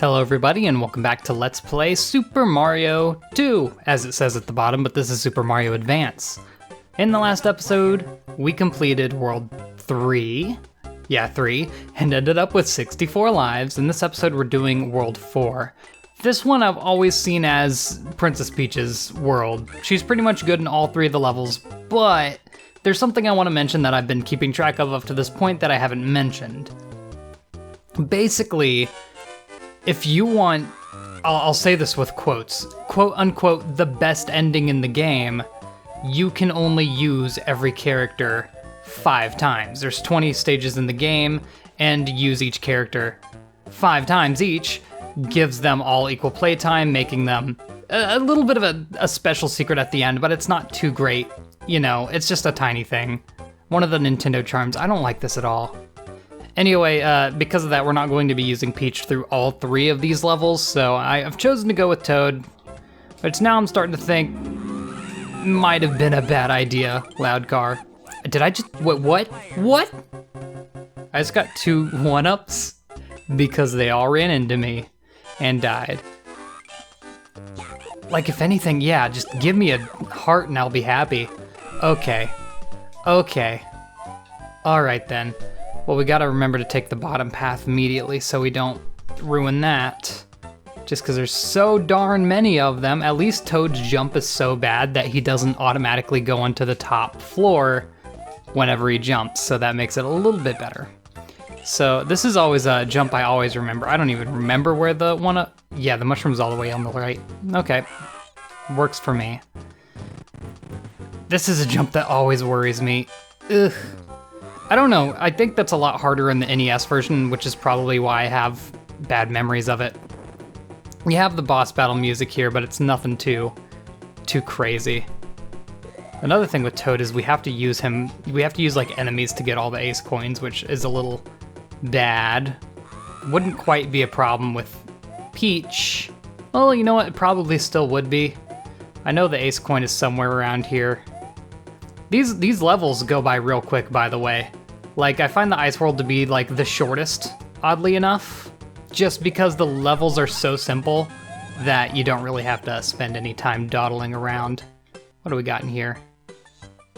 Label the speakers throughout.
Speaker 1: Hello everybody and welcome back to Let's Play Super Mario 2, as it says at the bottom, but this is Super Mario Advance. In the last episode, we completed World 3, and ended up with 64 lives. In this episode, we're doing World 4. This one I've always seen as Princess Peach's world. She's pretty much good in all three of the levels, but there's something I want to mention that I've been keeping track of up to this point that I haven't mentioned. Basically, if you want, I'll say this with quotes, quote unquote, the best ending in the game, you can only use every character 5 times. There's 20 stages in the game, and use each character 5 times each gives them all equal playtime, making them a little bit of a special secret at the end, but it's not too great. You know, it's just a tiny thing. One of the Nintendo charms. I don't like this at all. Anyway, because of that, we're not going to be using Peach through all 3 of these levels, so I've chosen to go with Toad, which now I'm starting to think might have been a bad idea, Loud Car. Did I just, what? I just got 2 1-ups because they all ran into me and died. Like, if anything, yeah, just give me a heart and I'll be happy. Okay. All right then. Well, we gotta remember to take the bottom path immediately so we don't ruin that. Just because there's so darn many of them. At least Toad's jump is so bad that he doesn't automatically go onto the top floor whenever he jumps, so that makes it a little bit better. So this is always a jump I always remember. I don't even remember where the yeah, the mushroom's all the way on the right. Okay, works for me. This is a jump that always worries me. Ugh. I don't know, I think that's a lot harder in the NES version, which is probably why I have bad memories of it. We have the boss battle music here, but it's nothing too crazy. Another thing with Toad is we have to use like enemies to get all the ace coins, which is a little bad. Wouldn't quite be a problem with Peach. Well, you know what, it probably still would be. I know the ace coin is somewhere around here. These levels go by real quick, by the way. Like, I find the Ice World to be, like, the shortest, oddly enough, just because the levels are so simple that you don't really have to spend any time dawdling around. What do we got in here?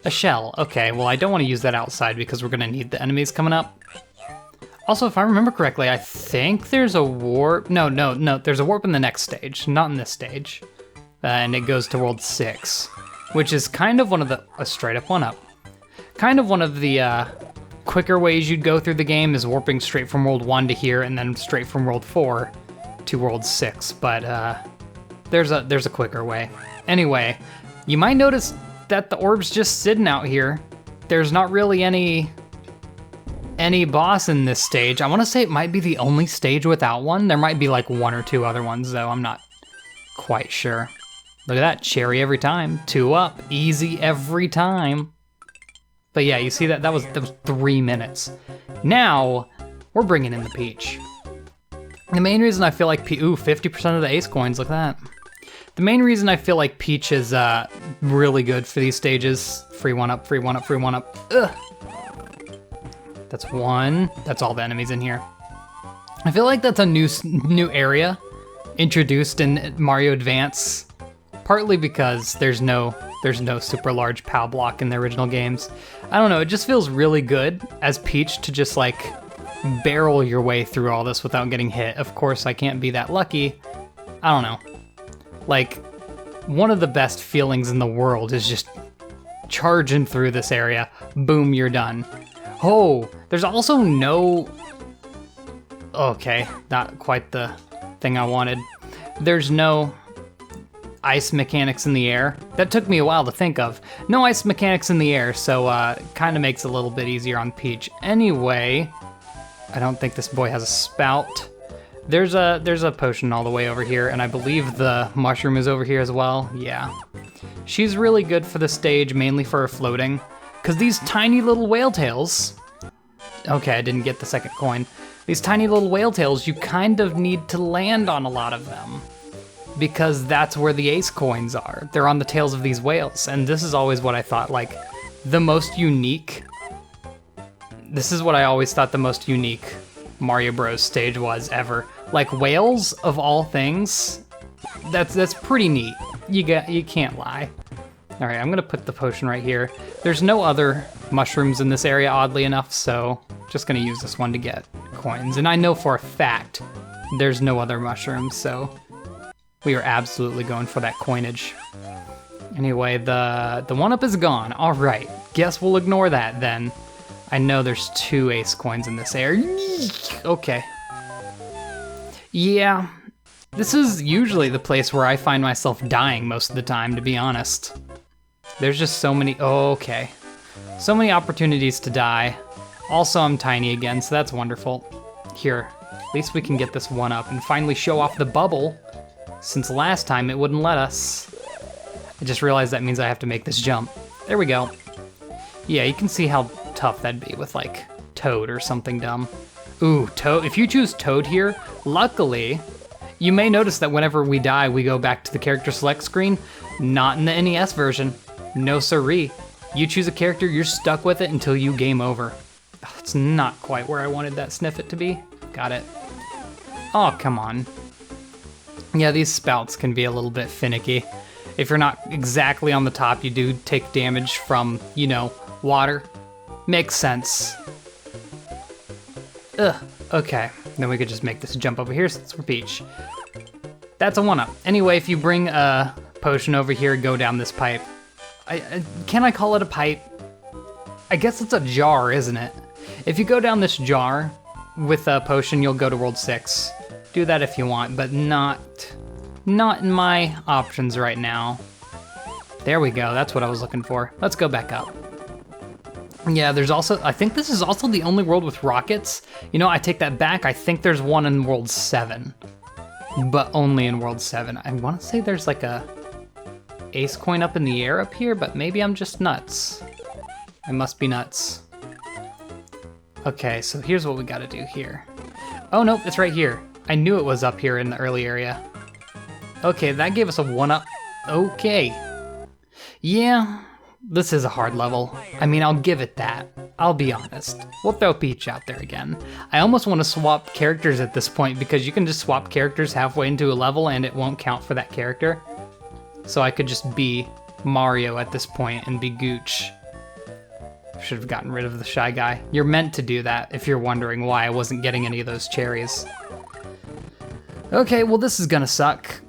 Speaker 1: A shell. Okay, well, I don't want to use that outside because we're going to need the enemies coming up. Also, if I remember correctly, I think there's a warp. No, there's a warp in the next stage, not in this stage. And it goes to World 6, which is kind of one of the... a straight-up 1-up. Kind of one of the quicker ways you'd go through the game is warping straight from World 1 to here and then straight from World 4 to World 6, but there's a quicker way. Anyway, you might notice that the orb's just sitting out here. There's not really any boss in this stage. I want to say it might be the only stage without one. There might be like 1 or 2 other ones, though. I'm not quite sure. Look at that, cherry every time. 2 up, easy every time. But yeah, you see that was 3 minutes. Now, we're bringing in the Peach. The main reason I feel like 50% of the ace coins, look at that. The main reason I feel like Peach is really good for these stages, free 1-up, free 1-up, free 1-up. Ugh. That's 1, that's all the enemies in here. I feel like that's a new area introduced in Mario Advance. Partly because there's no super large POW block in the original games. I don't know, it just feels really good as Peach to just like barrel your way through all this without getting hit. Of course, I can't be that lucky. I don't know. Like, one of the best feelings in the world is just charging through this area. Boom, you're done. Oh, there's also no... Okay, not quite the thing I wanted. There's no ice mechanics in the air. That took me a while to think of. No ice mechanics in the air, so kind of makes it a little bit easier on Peach. Anyway, I don't think this boy has a spout. There's a potion all the way over here, and I believe the mushroom is over here as well. Yeah. She's really good for the stage, mainly for her floating, because these tiny little whale tails... Okay, I didn't get the second coin. These tiny little whale tails, you kind of need to land on a lot of them, because that's where the ace coins are. They're on the tails of these whales, and this is always what I thought, like, the most unique... This is what I always thought the most unique Mario Bros stage was ever. Like whales of all things, that's pretty neat. You can't lie. All right, I'm gonna put the potion right here. There's no other mushrooms in this area, oddly enough, so just gonna use this one to get coins. And I know for a fact there's no other mushrooms, so we are absolutely going for that coinage. Anyway, the 1-up is gone. All right, guess we'll ignore that then. I know there's 2 ace coins in this area. Okay. Yeah, this is usually the place where I find myself dying most of the time, to be honest. There's just so many, okay. So many opportunities to die. Also, I'm tiny again, so that's wonderful. Here, at least we can get this 1-up and finally show off the bubble, since last time it wouldn't let us. I just realized that means I have to make this jump. There we go. Yeah, you can see how tough that'd be with like Toad or something dumb. Ooh, Toad, if you choose Toad here, luckily, you may notice that whenever we die, we go back to the character select screen. Not in the NES version. No siree. You choose a character, you're stuck with it until you game over. It's not quite where I wanted that Sniffit to be. Got it. Oh, come on. Yeah, these spouts can be a little bit finicky. If you're not exactly on the top, you do take damage from, you know, water. Makes sense. Ugh, okay. Then we could just make this jump over here since we're Peach. That's a 1-up. Anyway, if you bring a potion over here, go down this pipe. Can I call it a pipe? I guess it's a jar, isn't it? If you go down this jar with a potion, you'll go to World 6. Do that if you want, but not in my options right now. There we go, that's what I was looking for. Let's go back up. Yeah, there's also, I think this is also the only world with rockets. You know, I take that back, I think there's one in World 7. But only in World 7. I want to say there's like a ace coin up in the air up here, but maybe I'm just nuts. I must be nuts. Okay, so here's what we gotta do here. Oh nope, it's right here. I knew it was up here in the early area. Okay, that gave us a 1-up. Okay. Yeah, this is a hard level. I mean, I'll give it that. I'll be honest. We'll throw Peach out there again. I almost want to swap characters at this point because you can just swap characters halfway into a level and it won't count for that character. So I could just be Mario at this point and be Gooch. Should have gotten rid of the Shy Guy. You're meant to do that if you're wondering why I wasn't getting any of those cherries. Okay, well this is gonna suck.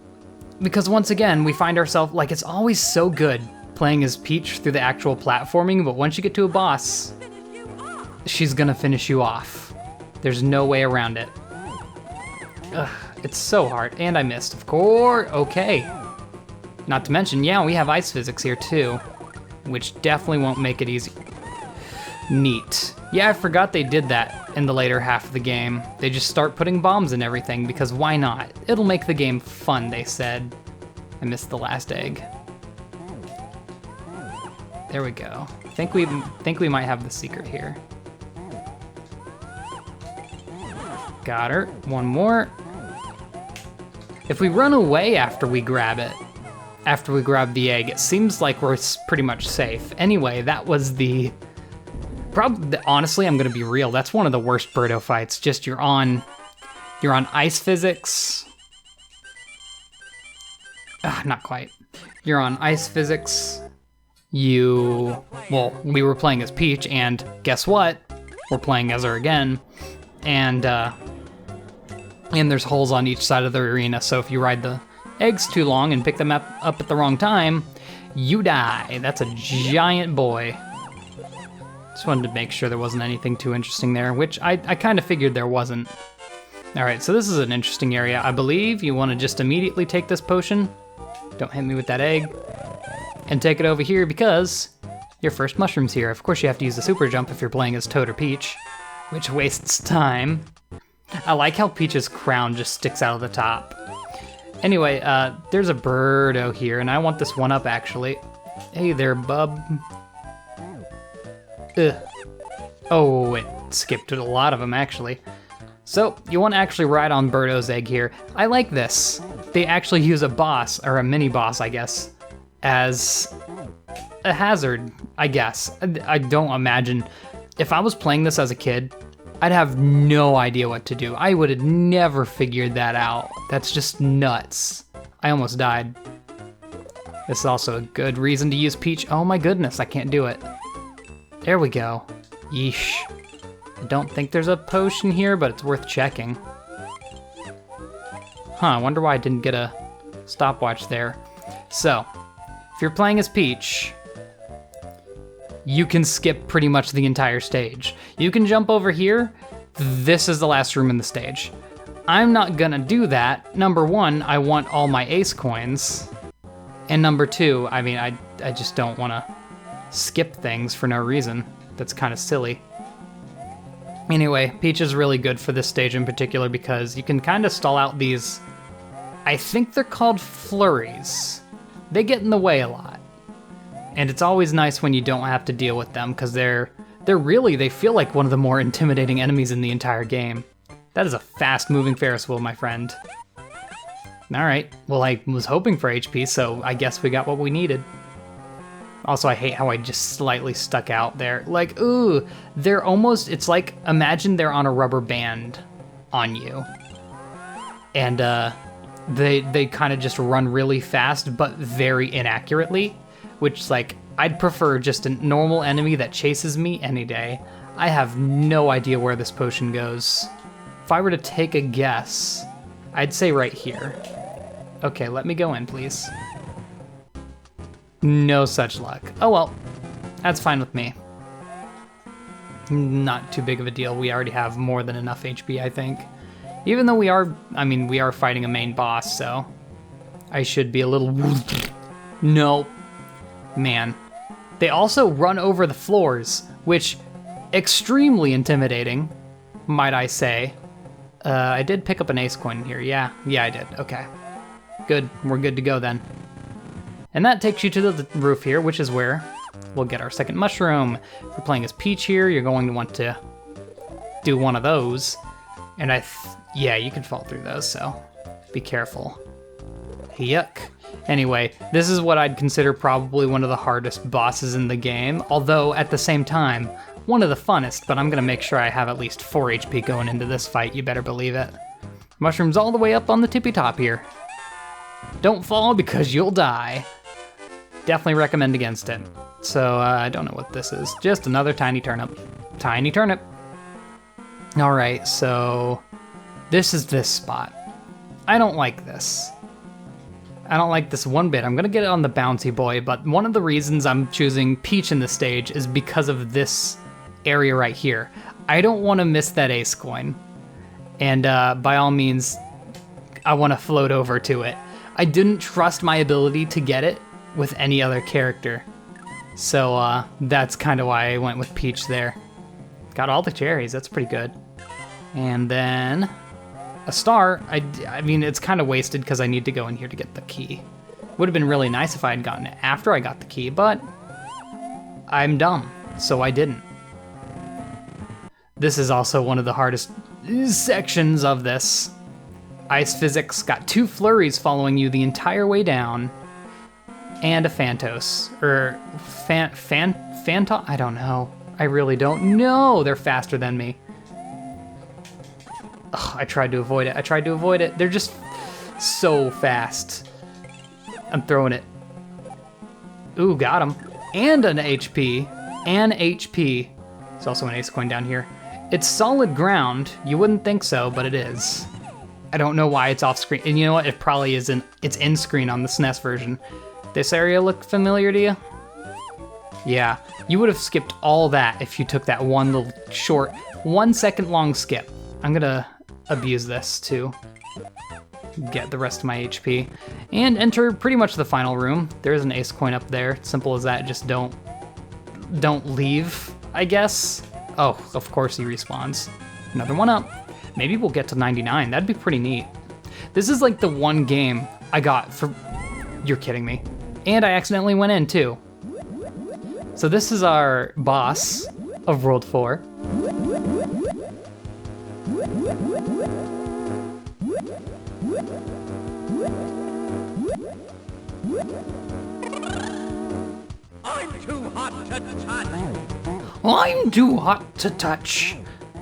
Speaker 1: Because once again, we find ourselves, like, it's always so good playing as Peach through the actual platforming, but once you get to a boss, she's gonna finish you off. There's no way around it. Ugh, it's so hard, and I missed, of course. Okay. Not to mention, yeah, we have ice physics here too, which definitely won't make it easy. Neat. Yeah, I forgot they did that in the later half of the game. They just start putting bombs in everything because why not? It'll make the game fun, they said. I missed the last egg. There we go. Think we might have the secret here. Got her. One more. If we run away after we grab it, after we grab the egg, it seems like we're pretty much safe. Anyway, that was the... honestly, I'm gonna be real. That's one of the worst Birdo fights. Just you're on ice physics. Not quite. You're on ice physics. Well, we were playing as Peach, and guess what? We're playing as her again, and there's holes on each side of the arena. So if you ride the eggs too long and pick them up at the wrong time, you die. That's a giant boy. Just wanted to make sure there wasn't anything too interesting there, which I kind of figured there wasn't. All right, so this is an interesting area. I believe you want to just immediately take this potion. Don't hit me with that egg. And take it over here because your first mushroom's here. Of course you have to use the super jump if you're playing as Toad or Peach, which wastes time. I like how Peach's crown just sticks out of the top. Anyway, there's a Birdo here, and I want this 1-up actually. Hey there, bub. Ugh. Oh, it skipped a lot of them actually. So, you want to actually ride on Birdo's egg here. I like this. They actually use a boss, or a mini-boss, I guess, as a hazard, I guess. I don't imagine... If I was playing this as a kid, I'd have no idea what to do. I would have never figured that out. That's just nuts. I almost died. This is also a good reason to use Peach. Oh my goodness, I can't do it. There we go. Yeesh. I don't think there's a potion here, but it's worth checking. Huh, I wonder why I didn't get a stopwatch there. So, if you're playing as Peach, you can skip pretty much the entire stage. You can jump over here. This is the last room in the stage. I'm not gonna do that. Number one, I want all my ace coins. And number two, I mean, I just don't wanna skip things for no reason. That's kind of silly. Anyway, Peach is really good for this stage in particular because you can kind of stall out these, I think they're called flurries. They get in the way a lot. And it's always nice when you don't have to deal with them because they feel like one of the more intimidating enemies in the entire game. That is a fast moving Ferris wheel, my friend. All right, well, I was hoping for HP, so I guess we got what we needed. Also, I hate how I just slightly stuck out there. Like, ooh, they're almost, it's like, imagine they're on a rubber band on you. And they kind of just run really fast, but very inaccurately. Which, like, I'd prefer just a normal enemy that chases me any day. I have no idea where this potion goes. If I were to take a guess, I'd say right here. Okay, let me go in, please. No such luck. Oh well, that's fine with me. Not too big of a deal. We already have more than enough HP, I think. Even though we are fighting a main boss, so I should be a little... No. Man. They also run over the floors, which extremely intimidating, might I say. I did pick up an ace coin here. Yeah, I did. Okay. Good. We're good to go then. And that takes you to the roof here, which is where we'll get our second mushroom. If you're playing as Peach here, you're going to want to do one of those. And yeah, you can fall through those, so be careful. Yuck. Anyway, this is what I'd consider probably one of the hardest bosses in the game, although at the same time, one of the funnest, but I'm gonna make sure I have at least 4 HP going into this fight, you better believe it. Mushrooms all the way up on the tippy top here. Don't fall because you'll die. Definitely recommend against it. So, I don't know what this is. Just another tiny turnip. Tiny turnip. Alright, so this is this spot. I don't like this. I don't like this one bit. I'm gonna get it on the bouncy boy, but one of the reasons I'm choosing Peach in the stage is because of this area right here. I don't want to miss that ace coin. And by all means, I want to float over to it. I didn't trust my ability to get it with any other character. So that's kind of why I went with Peach there. Got all the cherries, that's pretty good. And then a star, I mean, it's kind of wasted because I need to go in here to get the key. Would have been really nice if I had gotten it after I got the key, but I'm dumb, so I didn't. This is also one of the hardest sections of this. Ice Physics got 2 flurries following you the entire way down, and a Phantos, or Phantom? I don't know. I really don't know. They're faster than me. Ugh, I tried to avoid it. They're just so fast. I'm throwing it. Ooh, got him. And an HP. There's also an ace coin down here. It's solid ground. You wouldn't think so, but it is. I don't know why it's off screen. And you know what? It probably isn't. It's in screen on the SNES version. This area look familiar to you? Yeah, you would have skipped all that if you took that one little short, 1 second long skip. I'm gonna abuse this to get the rest of my HP and enter pretty much the final room. There's an ace coin up there. Simple as that. Just don't leave, I guess. Oh, of course he respawns. Another one up. Maybe we'll get to 99. That'd be pretty neat. This is like the one game I got for... You're kidding me. And I accidentally went in too. So this is our boss of World 4.
Speaker 2: I'm too hot to touch.
Speaker 1: I'm too hot to touch.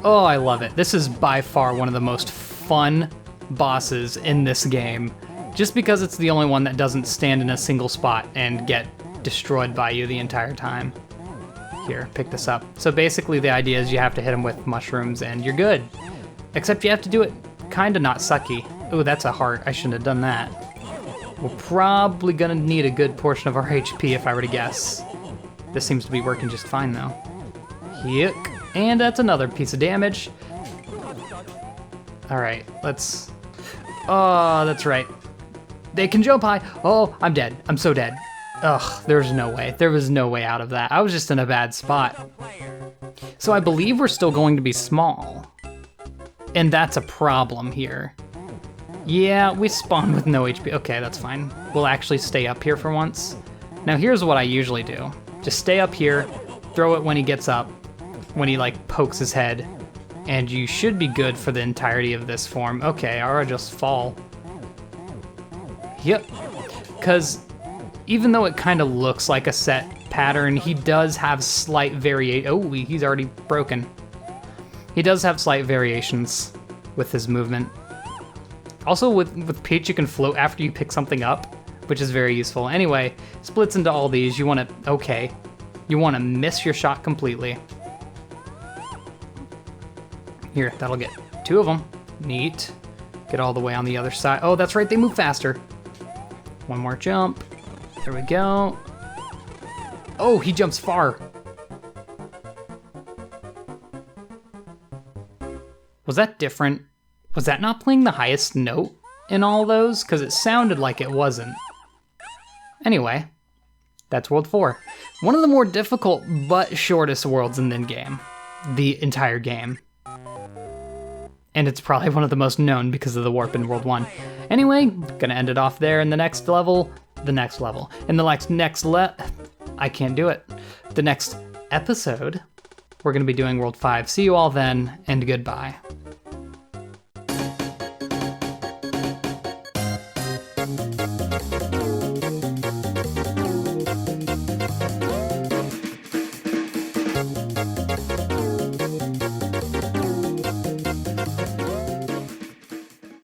Speaker 1: Oh, I love it. This is by far one of the most fun bosses in this game, just because it's the only one that doesn't stand in a single spot and get destroyed by you the entire time. Here, pick this up. So basically the idea is you have to hit him with mushrooms and you're good. Except you have to do it kinda not sucky. Ooh, that's a heart. I shouldn't have done that. We're probably gonna need a good portion of our HP if I were to guess. This seems to be working just fine though. Yuck. And that's another piece of damage. All right, let's, oh, that's right. They can jump high. Oh, I'm dead. I'm so dead. Ugh, there's no way. There was no way out of that. I was just in a bad spot. So I believe we're still going to be small. And that's a problem here. Yeah, we spawn with no HP. Okay, that's fine. We'll actually stay up here for once. Now here's what I usually do. Just stay up here, throw it when he gets up, when he like pokes his head, and you should be good for the entirety of this form. Okay, or just fall. Yep, because even though it kind of looks like a set pattern, he does have slight variation. Oh, he's already broken. He does have slight variations with his movement. Also with Peach, you can float after you pick something up, which is very useful. Anyway, splits into all these. You want to, okay, you want to miss your shot completely. Here, that'll get 2 of them. Neat. Get all the way on the other side. Oh, that's right, they move faster. One more jump. There we go. Oh, he jumps far. Was that different? Was that not playing the highest note in all those? Because it sounded like it wasn't. Anyway, that's World 4. One of the more difficult but shortest worlds in the game. The entire game. And it's probably one of the most known because of the warp in World 1. Anyway, gonna end it off there in the next level. In the I can't do it. The next episode, we're gonna be doing World 5. See you all then, and goodbye.